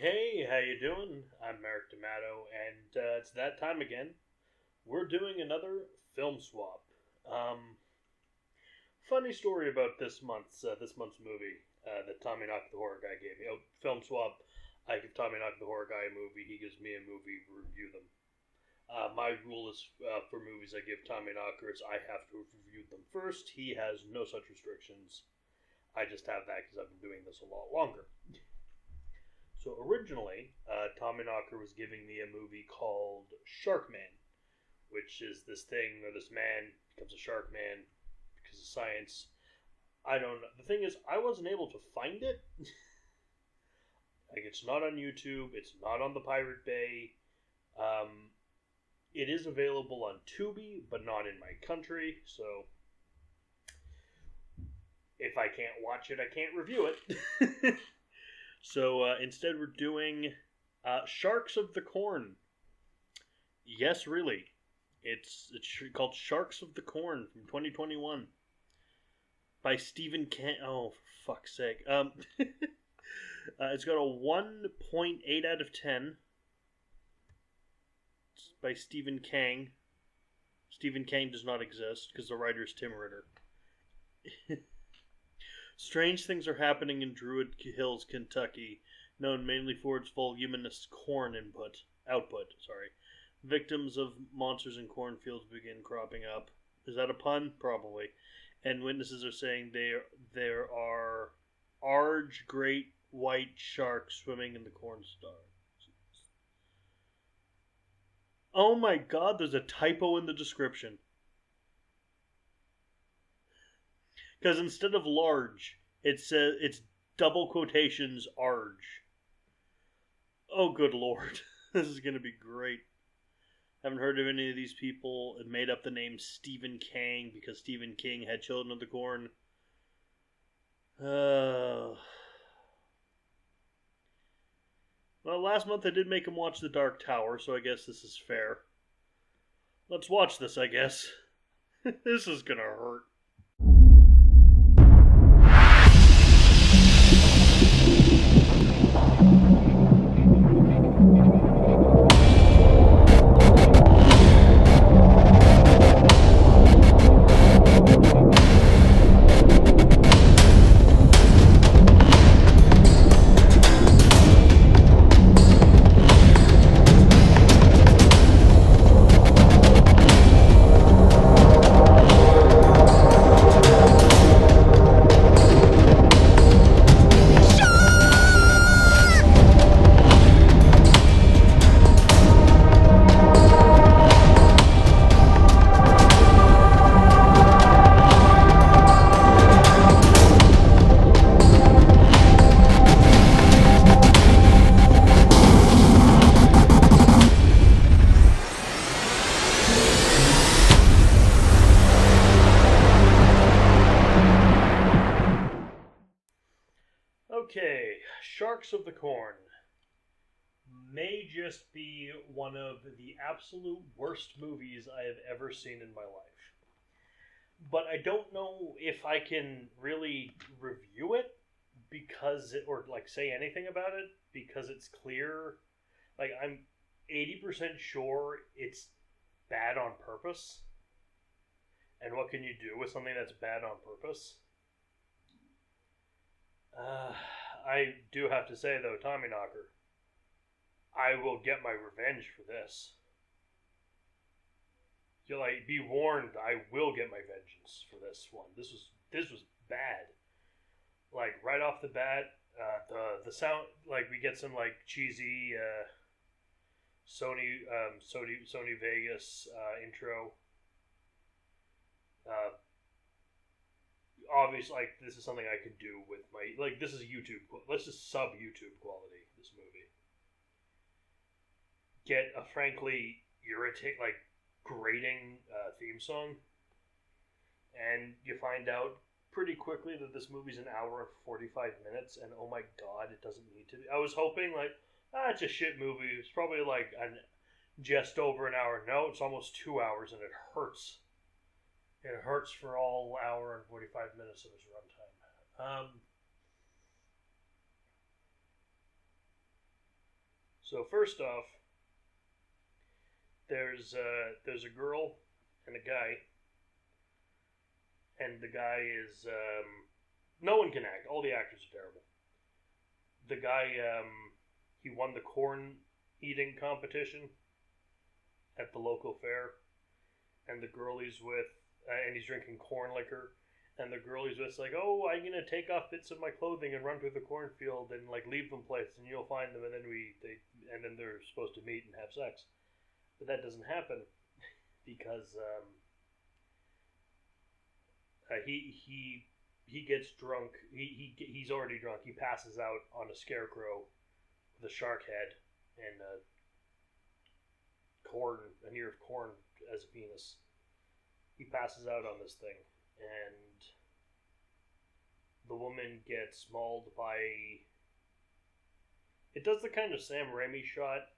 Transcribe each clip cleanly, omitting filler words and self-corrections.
Hey, how you doing? I'm Merrick D'Amato, and it's that time again. We're doing another film swap. Um, Funny story about this month's movie that Tommy Knock the Horror Guy gave me. Oh, film swap. I give Tommy Knock the Horror Guy a movie. He gives me a movie. Review them. My rule is for movies I give Tommy Knockers, I have to review them first. He has no such restrictions. I just have that because I've been doing this a lot longer. So originally, Tommy Knocker was giving me a movie called Shark Man, which is this thing where this man becomes a shark man because of science. I don't know. The thing is, I wasn't able to find it. Like, it's not on YouTube. It's not on the Pirate Bay. Um, it is available on Tubi, but not in my country. So if I can't watch it, I can't review it. So instead, we're doing Sharks of the Corn. Yes, really. It's called Sharks of the Corn from 2021 by Stephen Kang. Oh, for fuck's sake. It's got a 1.8 out of 10. It's by Stephen Kang. Stephen Kang does not exist because the writer is Tim Ritter. Strange things are happening in Druid Hills, Kentucky, known mainly for its voluminous corn output. Victims of monsters in cornfields begin cropping up. Is that a pun? Probably. And witnesses are saying there are large, great white sharks swimming in the corn star. Oh my god, there's a typo in the description. Because instead of large, it says it's double quotations arge. Oh, good lord. This is going to be great. Haven't heard of any of these people. It made up the name Stephen Kang because Stephen King had Children of the Corn. Well, last month I did make him watch The Dark Tower, so I guess this is fair. Let's watch this, I guess. This is going to hurt. Okay, Sharks of the Corn may just be one of the absolute worst movies I have ever seen in my life. But I don't know if I can really review it or like say anything about it because it's clear. Like, I'm 80% sure it's bad on purpose. And what can you do with something that's bad on purpose? I do have to say, though, Tommy Knocker, I will get my revenge for this. You'll be warned. I will get my vengeance for this one. This was bad. Like, right off the bat, the sound, like, we get some like cheesy Sony Vegas intro. Obviously, like, this is something I could do with this is YouTube. Let's just sub YouTube quality this movie. Get a frankly grating theme song, and you find out pretty quickly that this movie's an hour and 45 minutes, and oh my god, it doesn't need to be. I was hoping, it's a shit movie. It's probably just over an hour. No, it's almost 2 hours, and it hurts. It hurts for all hour and 45 minutes of its runtime. So first off, there's a girl and a guy, and the guy is no one can act. All the actors are terrible. The guy he won the corn eating competition at the local fair, and the girl he's with, and he's drinking corn liquor. And the girl he's with is like, "Oh, I'm gonna take off bits of my clothing and run through the cornfield and like leave them places, and you'll find them." And then they're supposed to meet and have sex, but that doesn't happen because he gets drunk. He's already drunk. He passes out on a scarecrow with a shark head and an ear of corn as a penis. He passes out on this thing, and the woman gets mauled by. It does the kind of Sam Raimi shot,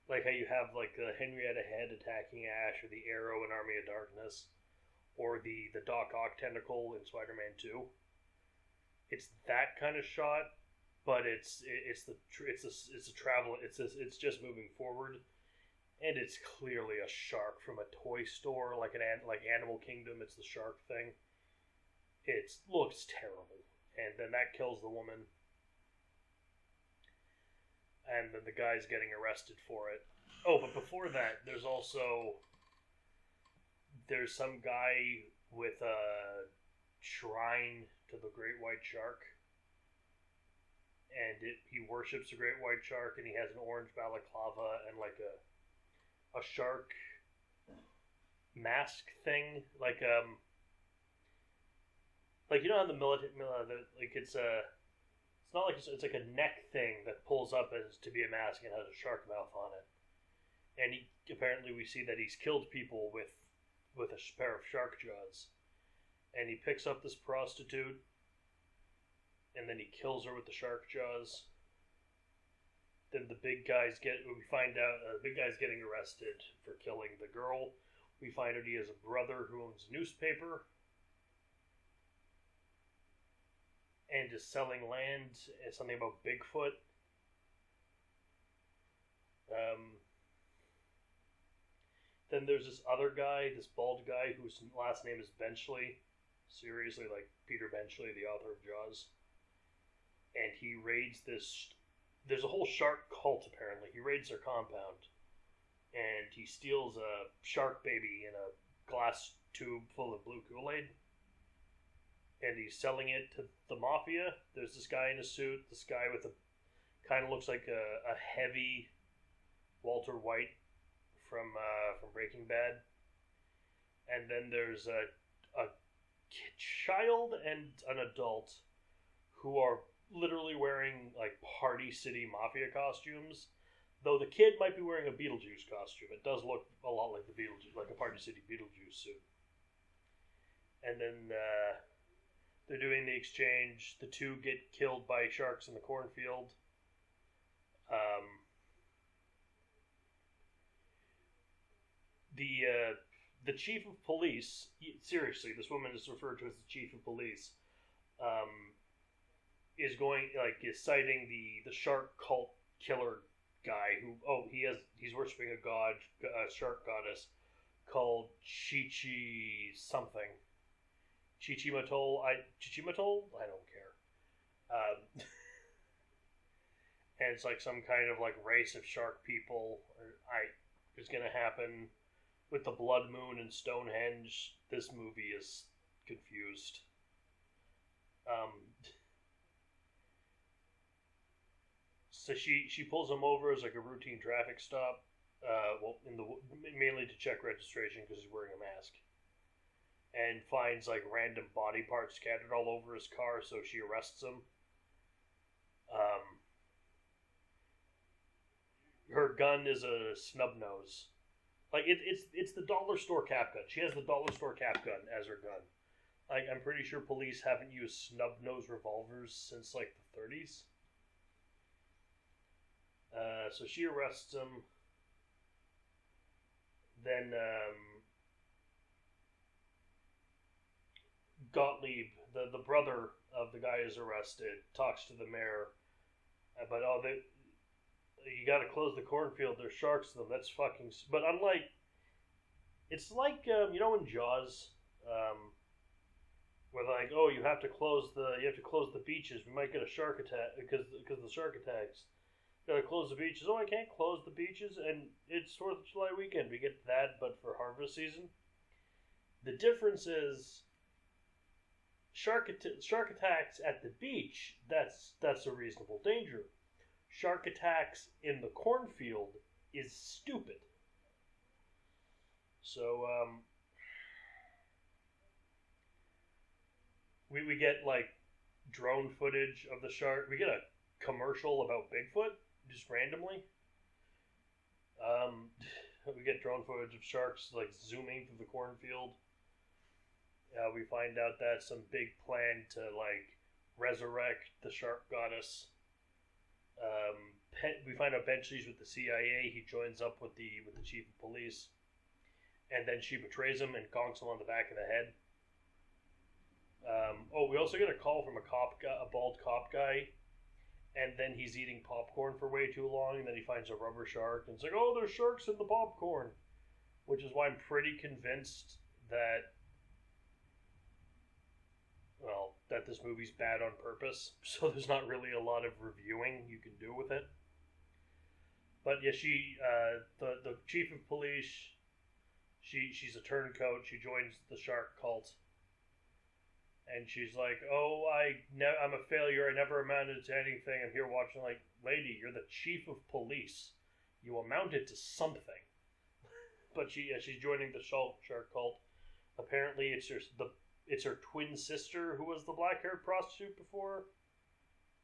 like how you have like the Henrietta Head attacking Ash, or the Arrow in Army of Darkness, or the Doc Ock tentacle in Spider-Man 2. It's that kind of shot, but it's just moving forward. And it's clearly a shark from a toy store, like Animal Kingdom. It's the shark thing. It looks terrible, and then that kills the woman, and then the guy's getting arrested for it. Oh, but before that, there's some guy with a shrine to the great white shark, and he worships the great white shark, and he has an orange balaclava and like a shark mask thing, like you know how the military, like it's not like it's like a neck thing that pulls up as to be a mask and has a shark mouth on it, and apparently we see that he's killed people with a pair of shark jaws, and he picks up this prostitute, and then he kills her with the shark jaws. Then we find out the big guy's getting arrested for killing the girl. We find out he has a brother who owns a newspaper and is selling land and something about Bigfoot. Then there's this other guy, this bald guy whose last name is Benchley. Seriously, like Peter Benchley, the author of Jaws. And he raids this. There's a whole shark cult, apparently. He raids their compound, and he steals a shark baby in a glass tube full of blue Kool-Aid, and he's selling it to the mafia. There's this guy in a suit, this guy with a kind of looks like a heavy Walter White from Breaking Bad, and then there's a child and an adult who are literally wearing like Party City Mafia costumes, though the kid might be wearing a Beetlejuice costume. It does look a lot like the Beetlejuice, like a Party City Beetlejuice suit. And then they're doing the exchange. The two get killed by sharks in the cornfield. The chief of police, seriously, this woman is referred to as the chief of police, is citing the shark cult killer guy who he's worshiping a shark goddess called Chichi something. Chichimatol? I don't care. And it's like some kind of like race of shark people. It's gonna happen with the Blood Moon and Stonehenge. This movie is confused. So she pulls him over as like a routine traffic stop. Mainly to check registration because he's wearing a mask, and finds like random body parts scattered all over his car. So she arrests him. Her gun is a snub nose. Like it's the dollar store cap gun. She has the dollar store cap gun as her gun. Like I'm pretty sure police haven't used snub nose revolvers since like the 30s. So she arrests him. Then Gottlieb, the brother of the guy who's arrested, talks to the mayor. But You got to close the cornfield. There's sharks in them. That's fucking. But unlike, it's like in Jaws, where like, oh, you have to close the beaches. We might get a shark attack because the shark attacks. Gotta close the beaches. Oh, I can't close the beaches, and it's 4th of July weekend. We get that, but for harvest season. The difference is shark attacks at the beach. That's a reasonable danger. Shark attacks in the cornfield is stupid. So we get like drone footage of the shark. We get a commercial about Bigfoot just randomly. We get drone footage of sharks like zooming through the cornfield. We find out that some big plan to like resurrect the shark goddess. We find out Benchley's with the CIA. He joins up with the chief of police, and then she betrays him and gonks him on the back of the head. We also get a call from a bald cop guy, and then he's eating popcorn for way too long, and then he finds a rubber shark, and it's like, oh, there's sharks in the popcorn, which is why I'm pretty convinced that this movie's bad on purpose, so there's not really a lot of reviewing you can do with it. But yeah, the chief of police, she's a turncoat. She joins the shark cult, and she's like, "Oh, I'm a failure. I never amounted to anything. I'm here watching." Like, lady, you're the chief of police. You amounted to something. But she's joining the shark cult. Apparently, it's her twin sister who was the black-haired prostitute before.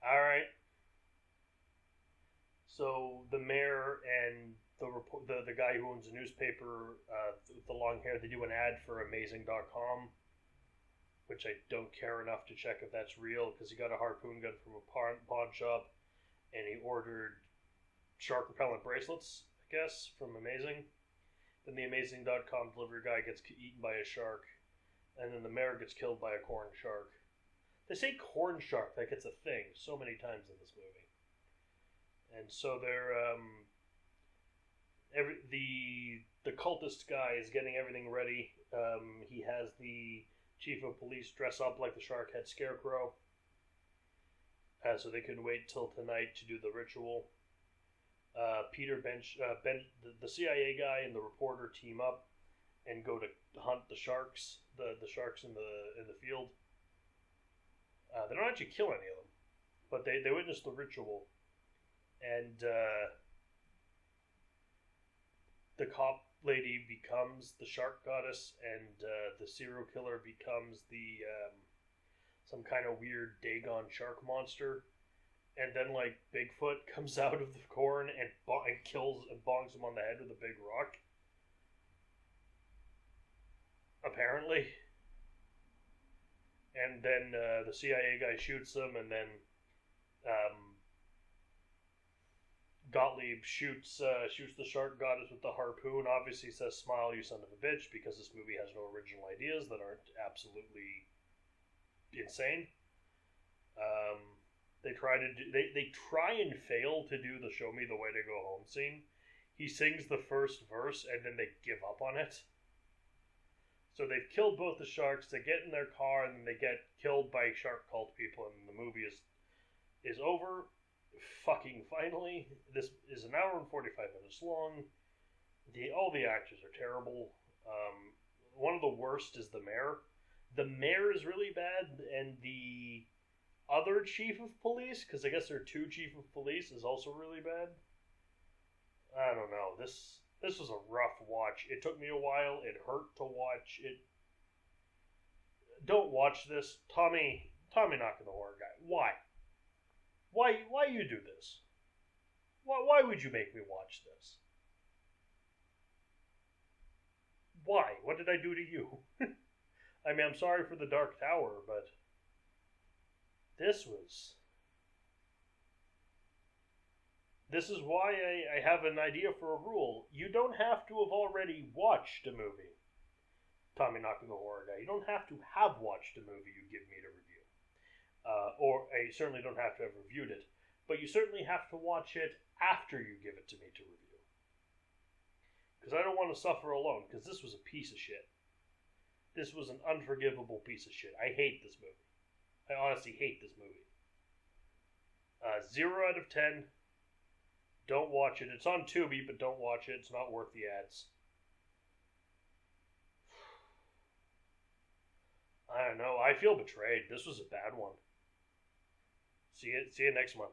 All right. So the mayor and the guy who owns the newspaper, with the long hair, they do an ad for Amazing.com, which I don't care enough to check if that's real, because he got a harpoon gun from a pawn shop, and he ordered shark repellent bracelets, I guess, from Amazing. Then the Amazing.com delivery guy gets eaten by a shark, and then the mayor gets killed by a corn shark. They say corn shark like it's a thing so many times in this movie. And so they're the cultist guy is getting everything ready. He has the chief of police dress up like the shark head scarecrow, so they can wait till tonight to do the ritual. The CIA guy and the reporter team up and go to hunt the sharks, the sharks in the field. They don't actually kill any of them, but they witness the ritual. And the cop lady becomes the shark goddess, and the serial killer becomes the some kind of weird Dagon shark monster. And then like Bigfoot comes out of the corn and kills and bonks him on the head with a big rock. Apparently. And then the CIA guy shoots him, and then Gottlieb shoots the shark goddess with the harpoon. Obviously says, "Smile, you son of a bitch," because this movie has no original ideas that aren't absolutely insane. They try and fail to do the "show me the way to go home" scene. He sings the first verse and then they give up on it. So they've killed both the sharks. They get in their car and then they get killed by shark cult people, and the movie is over. Fucking finally. This is an hour and 45 minutes long. All the actors are terrible. One of the worst is the mayor. The mayor is really bad, and the other chief of police, because I guess there are two chief of police, is also really bad. I don't know. This was a rough watch. It took me a while. It hurt to watch it. Don't watch this, Tommy Knockin' the Horror Guy. Why? Why you do this? Why would you make me watch this? Why? What did I do to you? I mean, I'm sorry for the Dark Tower, but this is why I have an idea for a rule. You don't have to have already watched a movie, Tommy Knockin' the Horror Guy. You don't have to have watched a movie you give me to review. Or I certainly don't have to have reviewed it. but you certainly have to watch it after you give it to me to review. Because I don't want to suffer alone, because this was a piece of shit. This was an unforgivable piece of shit. I hate this movie. I honestly hate this movie. 0 out of 10. Don't watch it. It's on Tubi, but don't watch it. It's not worth the ads. I don't know. I feel betrayed. This was a bad one. See you next month.